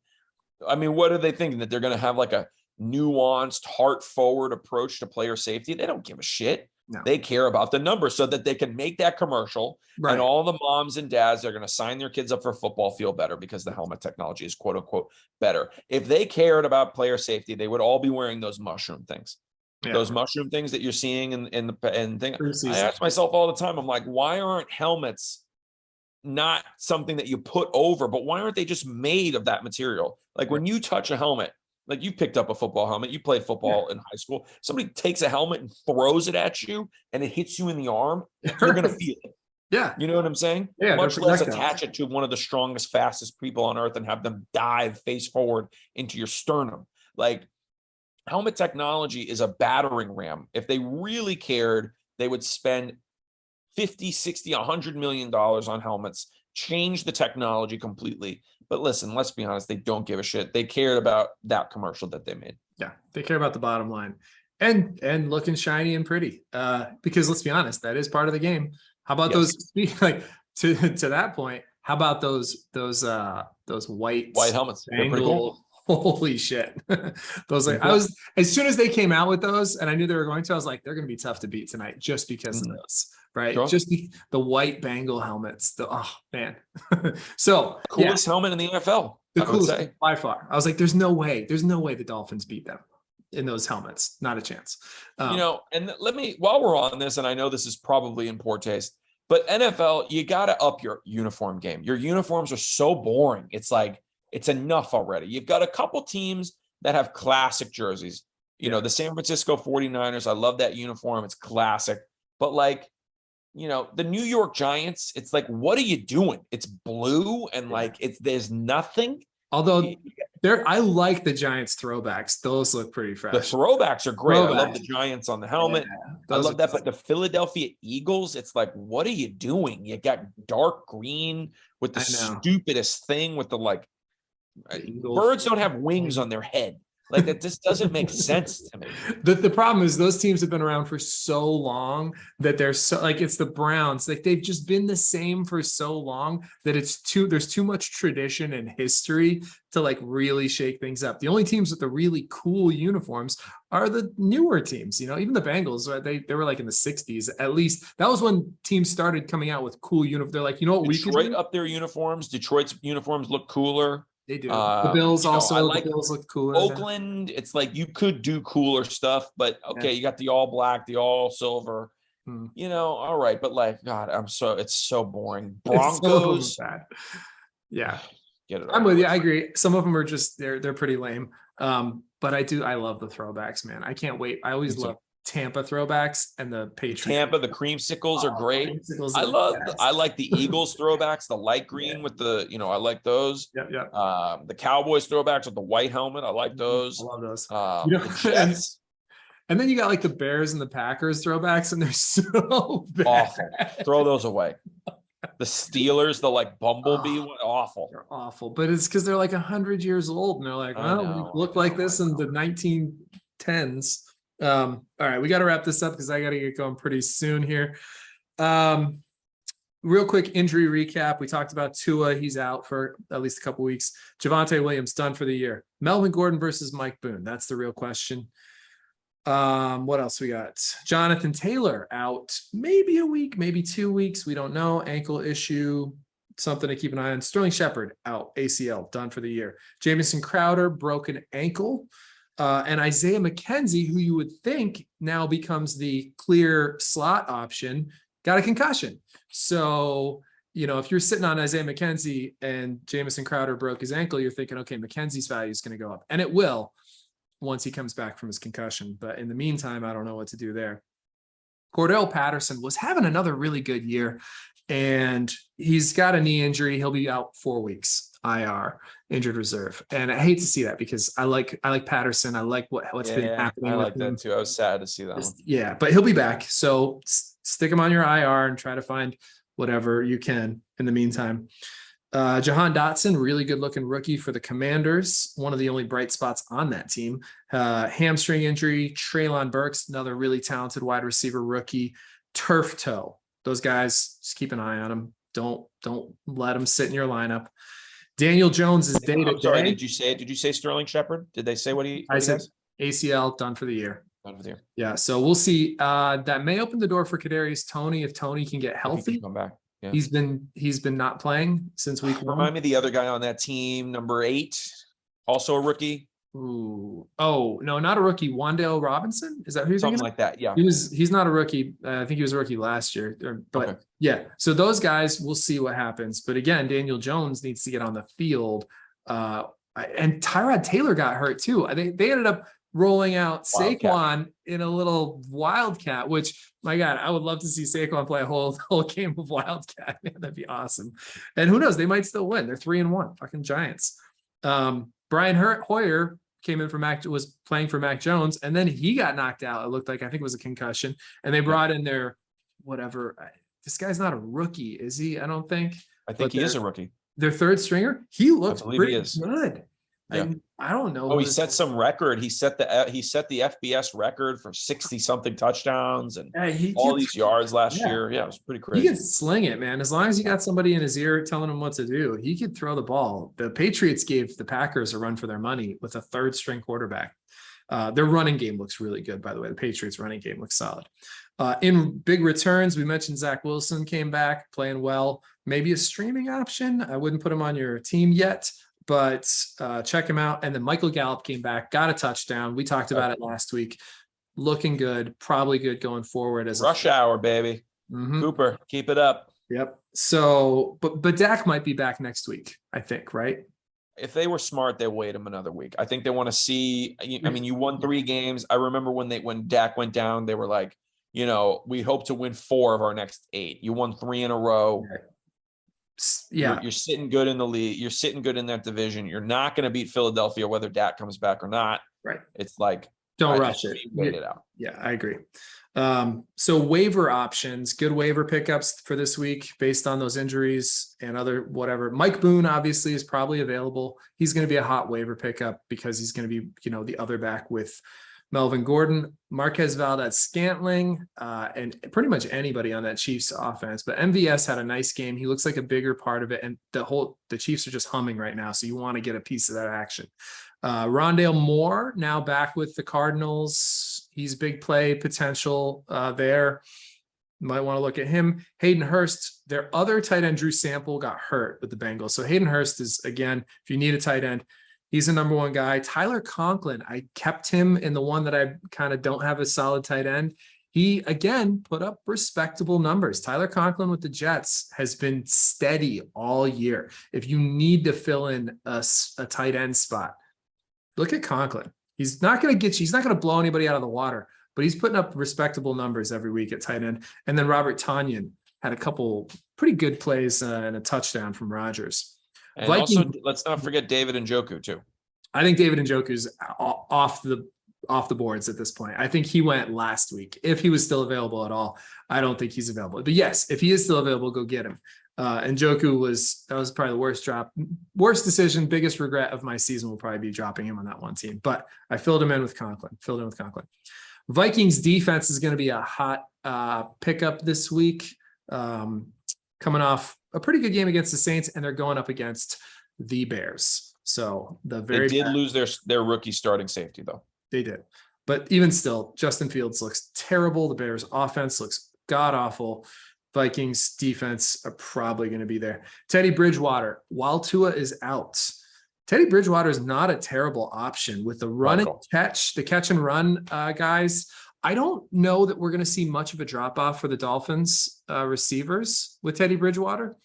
I mean, what are they thinking? That they're going to have like a nuanced, heart-forward approach to player safety? They don't give a shit. No. They care about the numbers so that they can make that commercial, and all the moms and dads are going to sign their kids up for football feel better because the helmet technology is quote unquote better. If they cared about player safety, they would all be wearing those mushroom things. Yeah. Those mushroom things that you're seeing in the thing. I ask myself all the time, I'm like, why aren't helmets not something that you put over, but why aren't they just made of that material? Like when you touch a helmet, like you picked up a football helmet, you played football in high school. Somebody takes a helmet and throws it at you and it hits you in the arm. You're going to feel it. Yeah. You know what I'm saying? Yeah. Much less projectiles. attach it to one of the strongest, fastest people on earth and have them dive face forward into your sternum. Like, helmet technology is a battering ram. If they really cared, they would spend 50, 60, $100 million on helmets, change the technology completely. But listen, let's be honest, they don't give a shit. They cared about that commercial that they made. Yeah, they care about the bottom line and looking shiny and pretty. Because let's be honest, that is part of the game. How about those like to that point? How about those white helmets? They're pretty cool. Holy shit. Those like I was as soon as they came out with those and I knew they were going to, I was like, they're gonna be tough to beat tonight just because of those, right? Sure. Just the white Bengal helmets. Oh man. So coolest helmet in the NFL. The coolest by far. I was like, there's no way the Dolphins beat them in those helmets. Not a chance. And let me, while we're on this, and I know this is probably in poor taste, but NFL, you got to up your uniform game. Your uniforms are so boring. It's like, it's enough already. You've got a couple teams that have classic jerseys. You know, the San Francisco 49ers, I love that uniform. It's classic. But like, the New York Giants, it's like, what are you doing? It's blue and like there's nothing. Although I like the Giants throwbacks. Those look pretty fresh. The throwbacks are great. I love the Giants on the helmet. I love that. But the Philadelphia Eagles, it's like, what are you doing? You got dark green with the stupidest thing with the like, birds don't have wings on their head. Like that just doesn't make sense to me. The problem is those teams have been around for so long that they're so like it's the Browns. Like they've just been the same for so long that there's too much tradition and history to like really shake things up. The only teams with the really cool uniforms are the newer teams. Even the Bengals, they were like in the 60s at least. That was when teams started coming out with cool uniforms. They're like, what we Detroit up their uniforms. Detroit's uniforms look cooler. They do. The Bills also. The Bills look cooler. Oakland, it's like you could do cooler stuff, but okay, you got the all black, the all silver. All right, but like, God, it's so boring. Broncos, yeah, get it. I'm with you. I agree. Some of them are just they're pretty lame. But I love the throwbacks, man. I can't wait. I always love Tampa throwbacks and the Patriots. Tampa, the creamsicles are great. I like the Eagles throwbacks, the light green with the, I like those. Yeah. The Cowboys throwbacks with the white helmet. I like those. I love those. The Jets. And then you got like the Bears and the Packers throwbacks, and they're so bad. Awful. Throw those away. The Steelers, the like bumblebee one, awful. They're awful, but it's because they're like 100 years old, and they're like, we looked like this in the 1910s. All right, we got to wrap this up because I got to get going pretty soon here. Real quick injury recap. We talked about Tua. He's out for at least a couple weeks. Javonte Williams done for the year. Melvin Gordon versus Mike Boone. That's the real question. What else we got? Jonathan Taylor out maybe a week, maybe 2 weeks. We don't know. Ankle issue, something to keep an eye on. Sterling Shepard out, ACL, done for the year. Jamison Crowder, broken ankle. And Isaiah McKenzie, who you would think now becomes the clear slot option, got a concussion. So, if you're sitting on Isaiah McKenzie and Jamison Crowder broke his ankle, you're thinking, okay, McKenzie's value is going to go up. And it will once he comes back from his concussion. But in the meantime, I don't know what to do there. Cordell Patterson was having another really good year, and he's got a knee injury. He'll be out 4 weeks. IR, injured reserve, and I hate to see that because I like Patterson. I like what's been happening. I like that too. I was sad to see that one. Yeah, but he'll be back. So stick him on your IR and try to find whatever you can in the meantime. Jahan Dotson, really good looking rookie for the Commanders. One of the only bright spots on that team. Hamstring injury. Treylon Burks, another really talented wide receiver rookie. Turf toe. Those guys, just keep an eye on them. Don't let them sit in your lineup. Daniel Jones is day to day. I'm sorry, did you say Sterling Shepard? Did they say what he? I said ACL, done for the year. Done for the year. Yeah, so we'll see. That may open the door for Kadarius Toney if Tony can get healthy. Come back. Yeah. He's been not playing since week 1. Remind me the other guy on that team, number 8, also a rookie. Ooh. Oh, no, not a rookie. Wan'Dale Robinson? Is that who you're Something thinking like that, yeah. He's not a rookie. I think he was a rookie last year. But yeah, so those guys, we'll see what happens. But again, Daniel Jones needs to get on the field. And Tyrod Taylor got hurt too. They ended up rolling out Wildcat. Saquon in a little wildcat, which, my God, I would love to see Saquon play a whole game of wildcat. Man, that'd be awesome. And who knows, they might still win. They're 3-1, fucking Giants. Brian Hoyer came in for was playing for Mac Jones, and then he got knocked out. It looked like, I think it was a concussion, and they brought in their whatever. This guy's not a rookie, is he? I don't think. I think he is a rookie. Their third stringer. He looks pretty good. Yeah. I don't know. Oh, he set some record. He set the FBS record for 60-something touchdowns and all these yards last year. Yeah, it was pretty crazy. He can sling it, man. As long as you got somebody in his ear telling him what to do, he could throw the ball. The Patriots gave the Packers a run for their money with a third string quarterback. Their running game looks really good, by the way. The Patriots running game looks solid. In big returns, we mentioned Zach Wilson came back playing well. Maybe a streaming option. I wouldn't put him on your team yet, but check him out. And then Michael Gallup came back, got a touchdown. We talked about it last week. Looking good, probably good going forward as rush hour, baby. Cooper, keep it up. Yep. So, but Dak might be back next week, I think, right? If they were smart, they wait him another week. I think they want to see. I mean, you won 3 games. I remember when Dak went down, they were like, we hope to win 4 of our next 8. You won 3 in a row. Yeah, you're sitting good in the league. You're sitting good in that division. You're not going to beat Philadelphia whether Dak comes back or not. Right. It's like, don't rush it. Wait it out. Yeah, I agree. So waiver options, good waiver pickups for this week based on those injuries and other whatever. Mike Boone obviously is probably available. He's going to be a hot waiver pickup because he's going to be, the other back with Melvin Gordon, Marquez Valdez-Scantling, and pretty much anybody on that Chiefs offense. But MVS had a nice game. He looks like a bigger part of it, and the Chiefs are just humming right now, so you want to get a piece of that action. Rondale Moore now back with the Cardinals. He's big play potential there. Might want to look at him. Hayden Hurst, their other tight end, Drew Sample, got hurt with the Bengals. So Hayden Hurst is, again, if you need a tight end, he's the number 1 guy. Tyler Conklin, I kept him in the one that I kind of don't have a solid tight end. He, again, put up respectable numbers. Tyler Conklin with the Jets has been steady all year. If you need to fill in a tight end spot, look at Conklin. He's not going to he's not going to blow anybody out of the water, but he's putting up respectable numbers every week at tight end. And then Robert Tonyan had a couple pretty good plays and a touchdown from Rodgers. And also, let's not forget David Njoku too. I think David Njoku's off the boards at this point. I think he went last week. If he was still available at all, I don't think he's available. But yes, if he is still available, go get him. Njoku was probably the worst decision, biggest regret of my season will probably be dropping him on that one team. But I filled in with Conklin. Vikings defense is going to be a hot pickup this week. Coming off a pretty good game against the Saints, and they're going up against the Bears. So they did lose their rookie starting safety, though. They did. But even still, Justin Fields looks terrible. The Bears offense looks god-awful. Vikings defense are probably going to be there. Teddy Bridgewater, while Tua is out, Teddy Bridgewater is not a terrible option with the run and catch, the catch and run guys. I don't know that we're going to see much of a drop off for the Dolphins receivers with Teddy Bridgewater.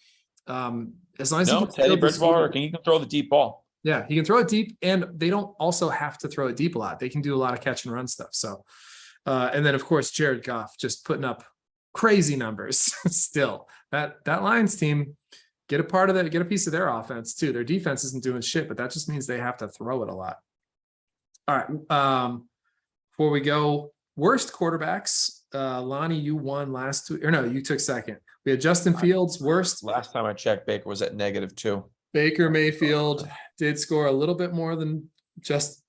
As long as Teddy Bridgewater can throw the deep ball. Yeah, he can throw it deep, and they don't also have to throw it deep a lot. They can do a lot of catch and run stuff. So, and then of course Jared Goff just putting up crazy numbers. Still, that Lions team get a piece of their offense too. Their defense isn't doing shit, but that just means they have to throw it a lot. All right. Before we go, worst quarterbacks. Lonnie, you won last week, or no, you took second. We had Justin Fields, worst. Last time I checked, Baker was at -2. Baker Mayfield did score a little bit more than just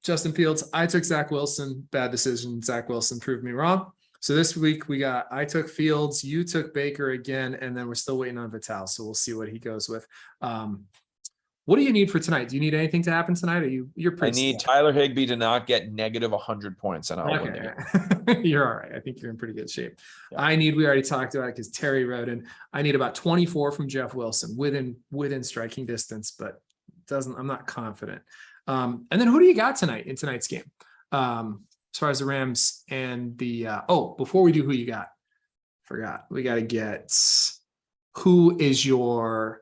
Justin Fields. I took Zach Wilson. Bad decision. Zach Wilson proved me wrong. So this week I took Fields, you took Baker again, and then we're still waiting on Vital. So we'll see what he goes with. What do you need for tonight? Do you need anything to happen tonight? You're pretty. I need Tyler Higbee to not get -100 points, and I'll win. You're all right. I think you're in pretty good shape. Yeah. We already talked about it because Terry wrote in. I need about 24 from Jeff Wilson within striking distance, but I'm not confident. And then who do you got tonight in tonight's game? As far as the Rams and the before we do who you got, forgot. We got to get who is your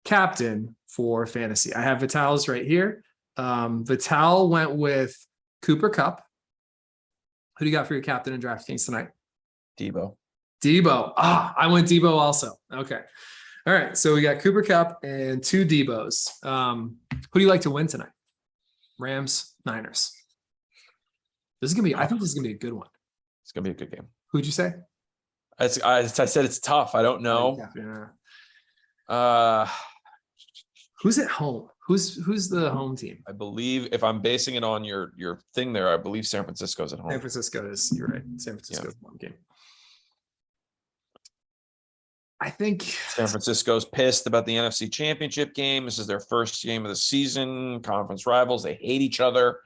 captain for fantasy. I have Vital's right here. Vital went with Cooper Kupp. Who do you got for your captain in DraftKings tonight? Debo. Debo. I went Debo also. Okay. All right. So we got Cooper Kupp and 2 Debos. Who do you like to win tonight? Rams, Niners. This is gonna be. I think this is gonna be a good one. It's gonna be a good game. Who'd you say? I said it's tough. I don't know. Who's at home? Who's the home team? I believe if I'm basing it on your thing there, I believe San Francisco's at home. San Francisco is. You're right. San Francisco's home game. I think San Francisco's pissed about the NFC Championship game. This is their first game of the season. Conference rivals. They hate each other.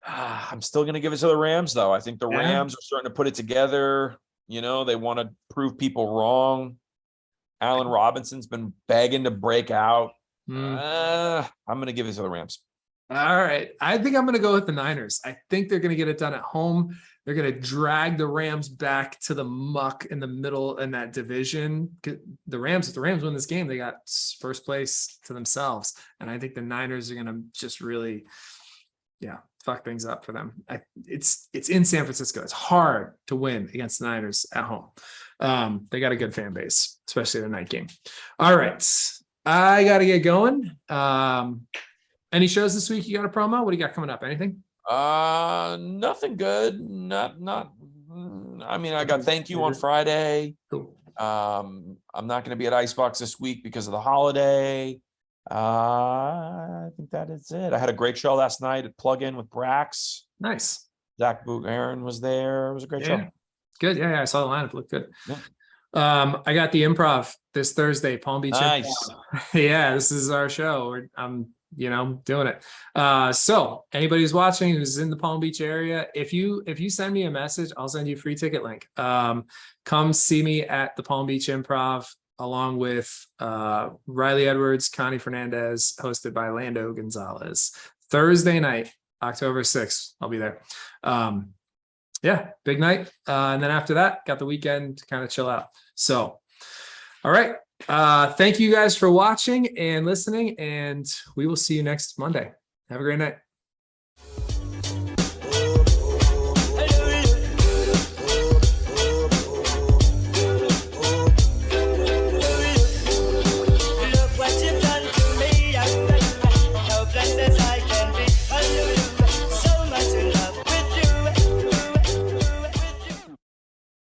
I'm still going to give it to the Rams, though. I think the Rams are starting to put it together. You know, they want to prove people wrong. Allen Robinson's been begging to break out. I'm going to give it to the Rams. All right. I think I'm going to go with the Niners. I think they're going to get it done at home. They're going to drag the Rams back to the muck in the middle in that division. If the Rams win this game, they got first place to themselves. And I think the Niners are going to just really, fuck things up for them. It's in San Francisco. It's hard to win against the Niners at home. They got a good fan base, especially the night game. All right. I got to get going. Any shows this week? You got a promo? What do you got coming up? Anything? Nothing good. Not. I mean, I got thank you on Friday. Cool. I'm not going to be at Icebox this week because of the holiday. I think that is it. I had a great show last night at Plug In with Brax. Nice. Zach Aaron was there. It was a great show. Good. Yeah, I saw the lineup. It looked good. Yeah. I got the Improv this Thursday, Palm Beach. Nice. Yeah, this is our show. I'm doing it. So anybody who's watching who's in the Palm Beach area, if you send me a message, I'll send you a free ticket link. Come see me at the Palm Beach Improv along with Riley Edwards, Connie Fernandez, hosted by Lando Gonzalez. Thursday night, October 6th. I'll be there. Big night. And then after that, got the weekend to kind of chill out. So, all right. Thank you guys for watching and listening, and we will see you next Monday. Have a great night.